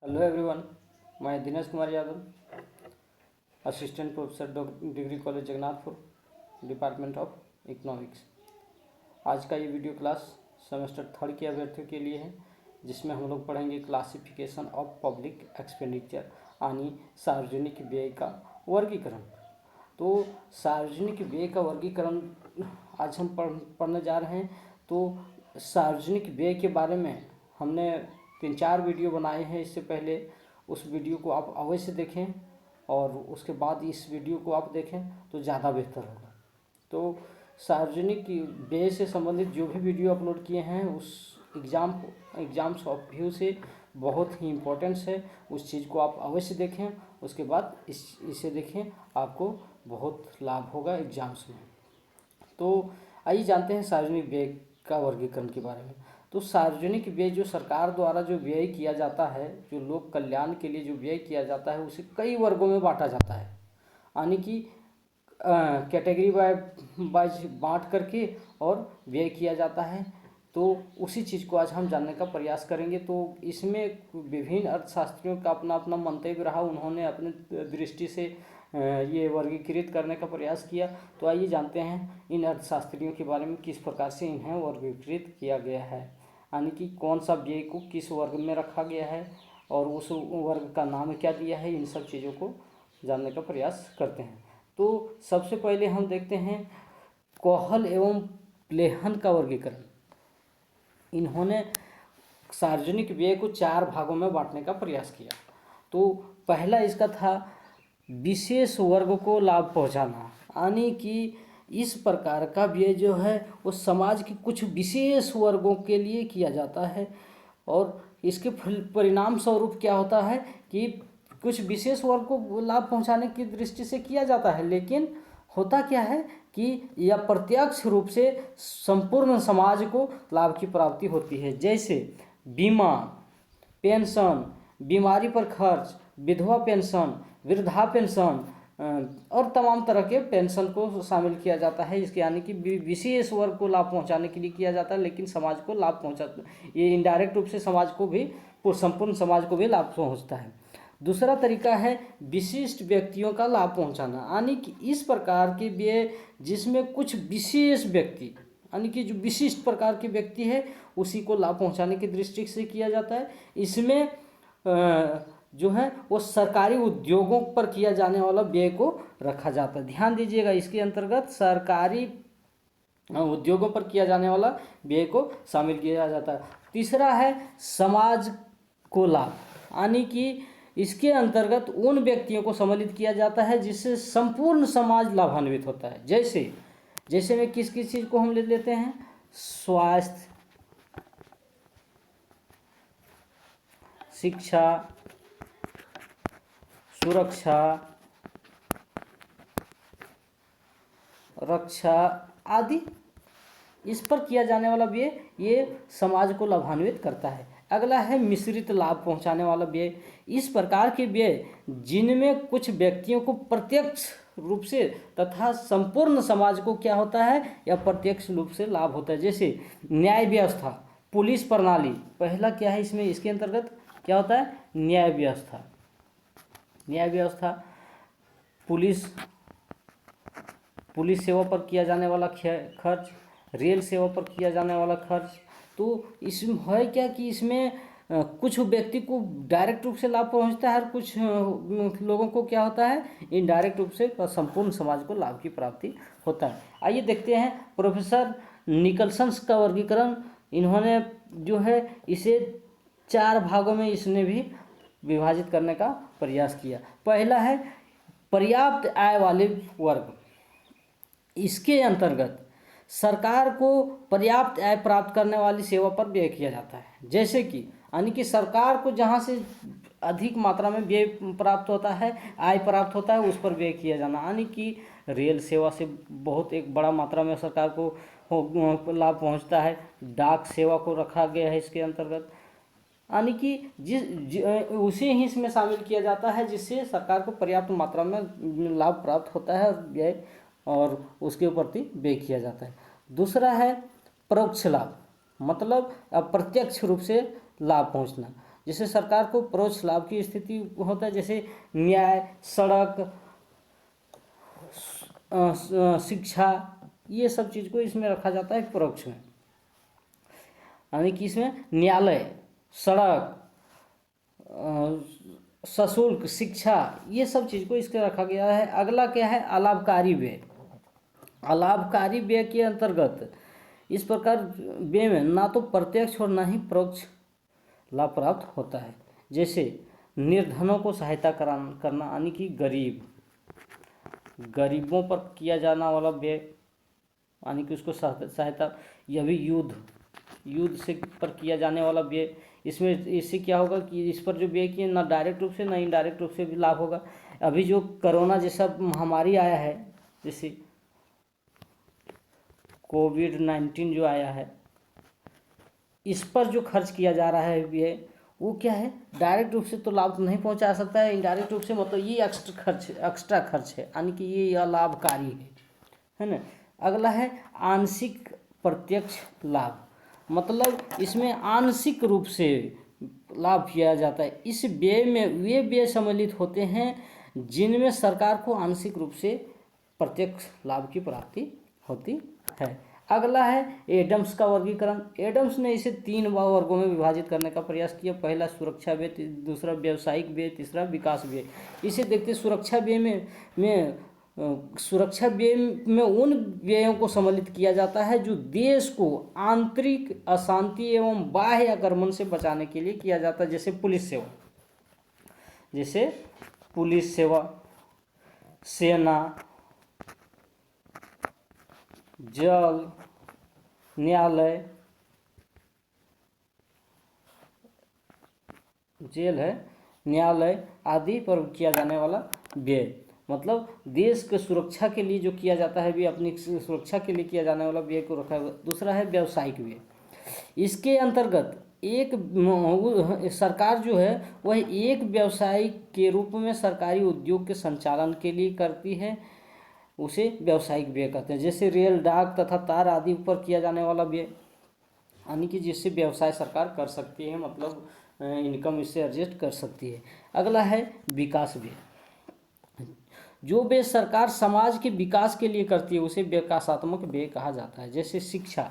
Hello everyone, मैं Dinesh Kumar Yadav, assistant professor degree college Jagannathpur, department of economics. आज का ये वीडियो क्लास सेमेस्टर 3 के अभ्यर्थियों के लिए है, जिसमें हम लोग पढ़ेंगे क्लासिफिकेशन ऑफ पब्लिक एक्सपेंडिचर यानी सार्वजनिक व्यय का वर्गीकरण। तो सार्वजनिक व्यय का वर्गीकरण आज हम पढ़ने जा रहे हैं। तो सार्वजनिक व्यय के बारे में हमने 3-4 वीडियो बनाए हैं इससे पहले। उस वीडियो को आप अवश्य देखें और उसके बाद इस वीडियो को आप देखें तो ज़्यादा बेहतर होगा। तो सार्वजनिक व्यय से संबंधित जो भी वीडियो अपलोड किए हैं उस एग्ज़ाम्स ऑफ व्यू से बहुत ही इम्पोर्टेंस है, उस चीज़ को आप अवश्य देखें। उसके बाद इसे देखें, आपको बहुत लाभ होगा एग्ज़ाम्स में। तो आइए जानते हैं सार्वजनिक व्यय का वर्गीकरण के बारे में। तो सार्वजनिक व्यय जो सरकार द्वारा जो व्यय किया जाता है, जो लोक कल्याण के लिए जो व्यय किया जाता है, उसे कई वर्गों में बांटा जाता है, यानी कि कैटेगरी वाइज बांट करके और व्यय किया जाता है। तो उसी चीज़ को आज हम जानने का प्रयास करेंगे। तो इसमें विभिन्न अर्थशास्त्रियों का अपना अपना मंतव्य रहा, उन्होंने अपने दृष्टि से ये वर्गीकृत करने का प्रयास किया। तो आइए जानते हैं इन अर्थशास्त्रियों के बारे में, किस प्रकार से इन्हें वर्गीकृत किया गया है, यानी कि कौन सा व्यय को किस वर्ग में रखा गया है और उस वर्ग का नाम क्या दिया है। इन सब चीज़ों को जानने का प्रयास करते हैं। तो सबसे पहले हम देखते हैं कोहल एवं प्लेहन का वर्गीकरण। इन्होंने सार्वजनिक व्यय को 4 भागों में बांटने का प्रयास किया। तो पहला इसका था विशेष वर्ग को लाभ पहुंचाना, यानी कि इस प्रकार का व्यय जो है वो समाज के कुछ विशेष वर्गों के लिए किया जाता है और इसके परिणाम स्वरूप क्या होता है कि कुछ विशेष वर्ग को लाभ पहुंचाने की दृष्टि से किया जाता है, लेकिन होता क्या है कि यह प्रत्यक्ष रूप से संपूर्ण समाज को लाभ की प्राप्ति होती है। जैसे बीमा, पेंशन, बीमारी पर खर्च, विधवा पेंशन, वृद्धा पेंशन और तमाम तरह के पेंशन को शामिल किया जाता है। इसके यानी कि विशेष वर्ग को लाभ पहुंचाने के लिए किया जाता है, लेकिन समाज को लाभ पहुंचाता, ये इनडायरेक्ट रूप से समाज को भी, संपूर्ण समाज को भी लाभ पहुंचता है। दूसरा तरीका है विशिष्ट व्यक्तियों का लाभ पहुंचाना, यानी कि इस प्रकार के व्यय जिसमें कुछ विशेष व्यक्ति, यानी कि जो विशिष्ट प्रकार के व्यक्ति है उसी को लाभ पहुंचाने की दृष्टि से किया जाता है। इसमें जो है वो सरकारी उद्योगों पर किया जाने वाला व्यय को रखा जाता है। ध्यान दीजिएगा, इसके अंतर्गत सरकारी उद्योगों पर किया जाने वाला व्यय को शामिल किया जाता है। तीसरा है समाज को लाभ, यानी कि इसके अंतर्गत उन व्यक्तियों को सम्मिलित किया जाता है जिससे संपूर्ण समाज लाभान्वित होता है। जैसे में किस किस चीज़ को हम ले लेते हैं, स्वास्थ्य, शिक्षा, सुरक्षा, रक्षा आदि, इस पर किया जाने वाला व्यय ये समाज को लाभान्वित करता है। अगला है मिश्रित लाभ पहुंचाने वाला व्यय। इस प्रकार के व्यय जिनमें कुछ व्यक्तियों को प्रत्यक्ष रूप से तथा संपूर्ण समाज को क्या होता है या प्रत्यक्ष रूप से लाभ होता है। जैसे न्याय व्यवस्था, पुलिस प्रणाली, पहला क्या है इसमें, इसके अंतर्गत क्या होता है, न्याय व्यवस्था, पुलिस सेवा पर किया जाने वाला खर्च, रेल सेवा पर किया जाने वाला खर्च। तो इसमें है क्या कि इसमें कुछ व्यक्ति को डायरेक्ट रूप से लाभ पहुंचता है और कुछ लोगों को क्या होता है, इनडायरेक्ट रूप से संपूर्ण समाज को लाभ की प्राप्ति होता है। आइए देखते हैं प्रोफेसर निकलसन का वर्गीकरण। इन्होंने जो है इसे 4 भागों में इसने भी विभाजित करने का प्रयास किया। पहला है पर्याप्त आय वाले वर्ग। इसके अंतर्गत सरकार को पर्याप्त आय प्राप्त करने वाली सेवा पर व्यय किया जाता है। जैसे कि यानी कि सरकार को जहाँ से अधिक मात्रा में व्यय प्राप्त होता है, आय प्राप्त होता है, उस पर व्यय किया जाना, यानी कि रेल सेवा से बहुत एक बड़ा मात्रा में सरकार को लाभ पहुँचता है। डाक सेवा को रखा गया है इसके अंतर्गत, यानी कि उसे ही इसमें शामिल किया जाता है जिससे सरकार को पर्याप्त मात्रा में लाभ प्राप्त होता है और व्यय और उसके प्रति व्यय किया जाता है। दूसरा है परोक्ष लाभ, मतलब अप्रत्यक्ष रूप से लाभ पहुंचना। जैसे सरकार को परोक्ष लाभ की स्थिति होता है, जैसे न्याय, सड़क, शिक्षा, ये सब चीज़ को इसमें रखा जाता है परोक्ष में। यानी कि इसमें न्यायालय, सड़क, सशुल्क शिक्षा, ये सब चीज़ को इसके रखा गया है। अगला क्या है, अलाभकारी व्यय। अलाभकारी व्यय के अंतर्गत इस प्रकार व्यय में ना तो प्रत्यक्ष और ना ही परोक्ष लाभ प्राप्त होता है। जैसे निर्धनों को सहायता करना, यानी कि गरीबों पर किया जाना वाला व्यय, यानी कि उसको सहायता। यह भी युद्ध से पर किया जाने वाला व्यय। इससे क्या होगा कि इस पर जो व्यय किए ना डायरेक्ट रूप से ना इनडायरेक्ट रूप से भी लाभ होगा। अभी जो कोरोना जैसा महामारी आया है, जैसे कोविड-19 जो आया है, इस पर जो खर्च किया जा रहा है व्यय, वो क्या है, डायरेक्ट रूप से तो लाभ नहीं पहुंचा सकता है, इनडायरेक्ट रूप से मतलब ये एक्स्ट्रा खर्च है, यानी कि ये अलाभकारी है ना। अगला है आंशिक प्रत्यक्ष लाभ, मतलब इसमें आंशिक रूप से लाभ किया जाता है। इस व्यय में वे व्यय सम्मिलित होते हैं जिनमें सरकार को आंशिक रूप से प्रत्यक्ष लाभ की प्राप्ति होती है। अगला है एडम्स का वर्गीकरण। एडम्स ने इसे 3 वर्गों में विभाजित करने का प्रयास किया। पहला सुरक्षा व्यय, दूसरा व्यावसायिक व्यय, तीसरा विकास व्यय। इसे देखते सुरक्षा व्यय में उन व्ययों को सम्मिलित किया जाता है जो देश को आंतरिक अशांति एवं बाह्य आक्रमण से बचाने के लिए किया जाता है। जैसे पुलिस सेवा, सेना, जल, न्यायालय, जेल है, न्यायालय आदि पर किया जाने वाला व्यय, मतलब देश के सुरक्षा के लिए जो किया जाता है व्यय, अपनी सुरक्षा के लिए किया जाने वाला व्यय को रखा हुआ। दूसरा है व्यावसायिक व्यय। इसके अंतर्गत सरकार जो है वह एक व्यवसाय के रूप में सरकारी उद्योग के संचालन के लिए करती है, उसे व्यावसायिक व्यय कहते हैं। जैसे रेल, डाक तथा तार आदि पर किया जाने वाला व्यय, यानी कि जिससे व्यवसाय सरकार कर सकती है, मतलब इनकम इससे एडजस्ट कर सकती है। अगला है विकास व्यय। जो व्यय सरकार समाज के विकास के लिए करती है उसे विकासात्मक व्यय कहा जाता है। जैसे शिक्षा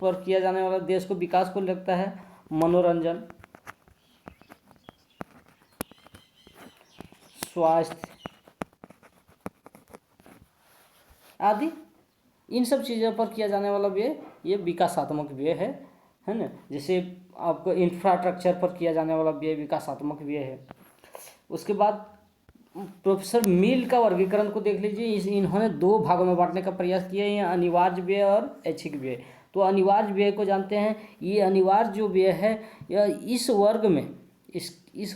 पर किया जाने वाला देश को विकास को लगता है। मनोरंजन, स्वास्थ्य आदि, इन सब चीज़ों पर किया जाने वाला व्यय ये विकासात्मक व्यय है ना। जैसे आपको इंफ्रास्ट्रक्चर पर किया जाने वाला व्यय विकासात्मक व्यय है। उसके बाद प्रोफेसर मिल का वर्गीकरण को देख लीजिए। इन्होंने 2 भागों में बांटने का प्रयास किया है, अनिवार्य व्यय और ऐच्छिक व्यय। तो अनिवार्य व्यय को जानते हैं। ये अनिवार्य जो व्यय है यह इस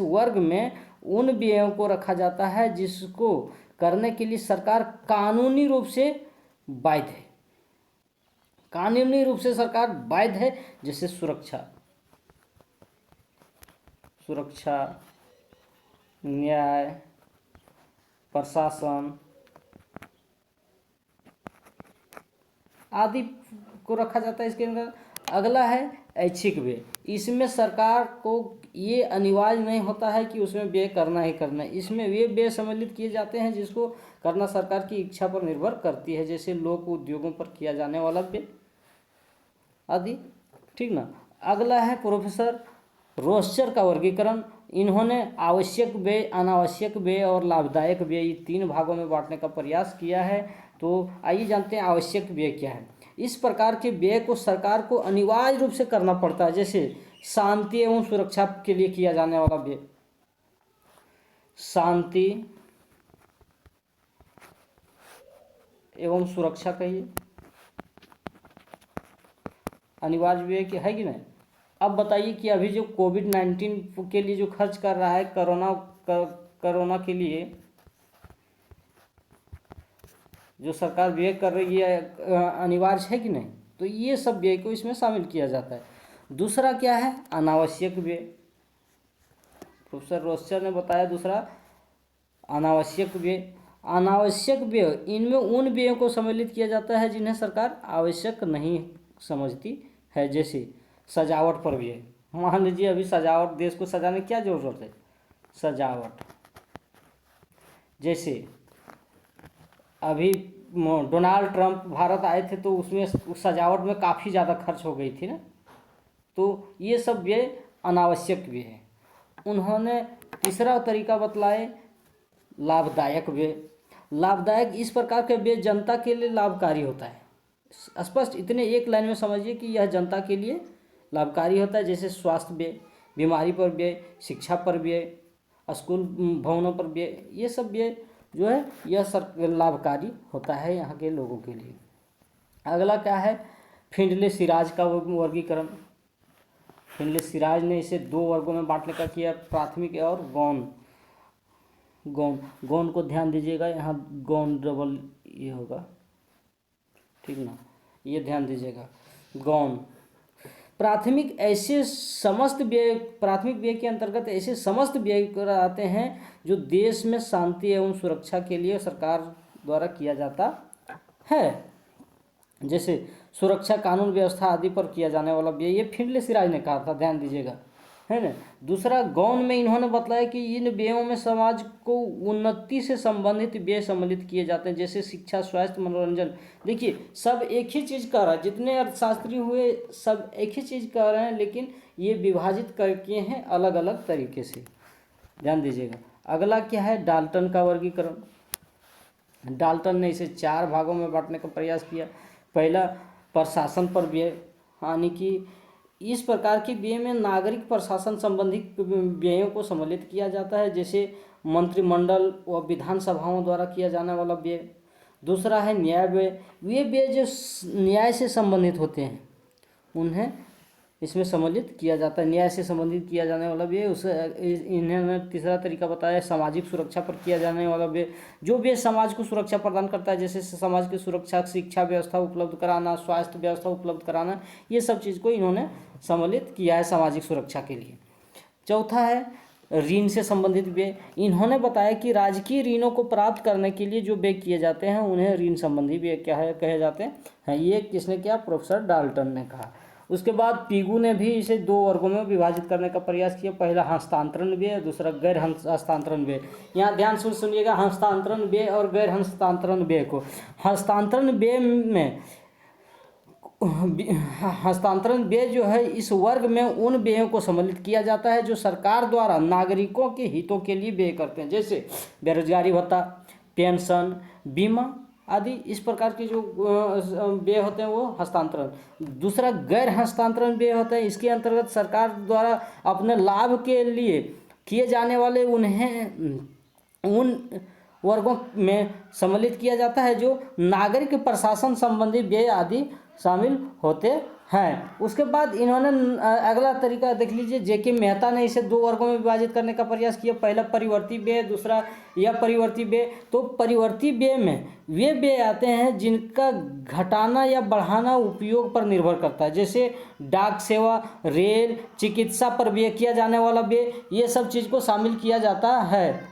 वर्ग में उन व्ययों को रखा जाता है जिसको करने के लिए सरकार कानूनी रूप से बाध्य है। कानूनी रूप से सरकार बाध्य है। जैसे सुरक्षा, न्याय, प्रशासन आदि को रखा जाता है इसके अंदर। अगला है ऐच्छिक व्यय। इसमें सरकार को ये अनिवार्य नहीं होता है कि उसमें व्यय करना ही करना है। इसमें वे व्यय सम्मिलित किए जाते हैं जिसको करना सरकार की इच्छा पर निर्भर करती है। जैसे लोक उद्योगों पर किया जाने वाला व्यय आदि, ठीक ना। अगला है प्रोफेसर रोस्टर का वर्गीकरण। इन्होंने आवश्यक व्यय, अनावश्यक व्यय और लाभदायक व्यय 3 भागों में बांटने का प्रयास किया है। तो आइए जानते हैं आवश्यक व्यय क्या है। इस प्रकार के व्यय को सरकार को अनिवार्य रूप से करना पड़ता है। जैसे शांति एवं सुरक्षा के लिए किया जाने वाला व्यय, शांति एवं सुरक्षा कहिए, अनिवार्य व्यय की है कि नहीं। अब बताइए कि अभी जो कोविड-19 के लिए जो खर्च कर रहा है, कोरोना के लिए जो सरकार व्यय कर रही है, अनिवार्य है कि नहीं। तो ये सब व्यय को इसमें शामिल किया जाता है। दूसरा क्या है, अनावश्यक व्यय। प्रोफेसर रोस्टर ने बताया दूसरा अनावश्यक व्यय। अनावश्यक व्यय, इनमें उन व्ययों को सम्मिलित किया जाता है जिन्हें सरकार आवश्यक नहीं समझती है। जैसे सजावट पर व्यय। मान लीजिए अभी सजावट, देश को सजाने की क्या जरूरत है, सजावट। जैसे अभी डोनाल्ड ट्रंप भारत आए थे तो उसमें सजावट में काफ़ी ज़्यादा खर्च हो गई थी ना, तो ये सब व्यय अनावश्यक व्यय है। उन्होंने तीसरा तरीका बतलाए लाभदायक व्यय। लाभदायक इस प्रकार के व्यय जनता के लिए लाभकारी होता है। स्पष्ट इतने एक लाइन में समझिए कि यह जनता के लिए लाभकारी होता है। जैसे स्वास्थ्य व्यय, बीमारी पर व्यय, शिक्षा पर व्यय, स्कूल भवनों पर व्यय, ये सब व्यय जो है यह लाभकारी होता है यहाँ के लोगों के लिए। अगला क्या है, फिंडले सिराज का वर्गीकरण। फिंडले सिराज ने इसे 2 वर्गों में बांटने का किया, प्राथमिक और गौण। गौण को ध्यान दीजिएगा, यहाँ गौण डबल ये होगा, ठीक ना, ये ध्यान दीजिएगा। गौण प्राथमिक ऐसे समस्त व्यय, प्राथमिक व्यय के अंतर्गत ऐसे समस्त व्यय कराते हैं जो देश में शांति एवं सुरक्षा के लिए सरकार द्वारा किया जाता है। जैसे सुरक्षा, कानून व्यवस्था आदि पर किया जाने वाला व्यय, ये फिंडले सिराज ने कहा था, ध्यान दीजिएगा, है ना। दूसरा गौण में इन्होंने बताया कि इन व्ययों में समाज को उन्नति से संबंधित व्यय सम्मिलित किए जाते हैं, जैसे शिक्षा, स्वास्थ्य, मनोरंजन। देखिए सब एक ही चीज़ कह रहा है, जितने अर्थशास्त्री हुए सब एक ही चीज़ कह रहे हैं, लेकिन ये विभाजित करके हैं अलग अलग तरीके से, ध्यान दीजिएगा। अगला क्या है, डाल्टन का वर्गीकरण। डाल्टन ने इसे 4 भागों में बांटने का प्रयास किया। पहला, प्रशासन पर व्यय, यानी कि इस प्रकार के व्यय में नागरिक प्रशासन संबंधी व्ययों को सम्मिलित किया जाता है, जैसे मंत्रिमंडल व विधानसभाओं द्वारा किया जाने वाला व्यय। दूसरा है न्याय व्यय। वे व्यय जो न्याय से संबंधित होते हैं उन्हें इसमें सम्मिलित किया जाता है, न्याय से संबंधित किया जाने वाला व्यय। उसे इन्होंने तीसरा तरीका बताया सामाजिक सुरक्षा पर किया जाने वाला व्यय, जो व्यय समाज को सुरक्षा प्रदान करता है, जैसे समाज की सुरक्षा, शिक्षा व्यवस्था उपलब्ध कराना, स्वास्थ्य व्यवस्था उपलब्ध कराना, ये सब चीज़ को इन्होंने सम्मिलित किया है सामाजिक सुरक्षा के लिए। चौथा है ऋण से संबंधित व्यय। इन्होंने बताया कि राजकीय ऋणों को प्राप्त करने के लिए जो व्यय किए जाते हैं उन्हें ऋण संबंधी व्यय क्या है कहे जाते हैं। ये किसने किया, प्रोफेसर डाल्टन ने कहा। उसके बाद पीगू ने भी इसे 2 वर्गों में विभाजित करने का प्रयास किया। पहला हस्तांतरण व्यय, दूसरा गैर हस्तांतरण व्यय। यहाँ ध्यान से सुनिएगा, हस्तांतरण व्यय और गैर हस्तांतरण व्यय को। हस्तांतरण व्यय में हस्तांतरण व्यय जो है इस वर्ग में उन व्ययों को सम्मिलित किया जाता है जो सरकार द्वारा नागरिकों के हितों के लिए व्यय करते हैं, जैसे बेरोजगारी भत्ता, पेंशन, बीमा आदि। इस प्रकार के जो व्यय होते हैं वो हस्तांतरण। दूसरा गैर हस्तांतरण व्यय होता है, इसके अंतर्गत सरकार द्वारा अपने लाभ के लिए किए जाने वाले उन्हें उन वर्गों में सम्मिलित किया जाता है जो नागरिक प्रशासन संबंधी व्यय आदि शामिल होते हैं। उसके बाद इन्होंने अगला तरीका देख लीजिए, जेके मेहता ने इसे 2 वर्गों में विभाजित करने का प्रयास किया। पहला परिवर्ती व्यय, दूसरा यह परिवर्ती व्यय। तो परिवर्ती व्यय में वे व्यय आते हैं जिनका घटाना या बढ़ाना उपयोग पर निर्भर करता है, जैसे डाक सेवा, रेल, चिकित्सा पर व्यय किया जाने वाला व्यय, ये सब चीज़ को शामिल किया जाता है।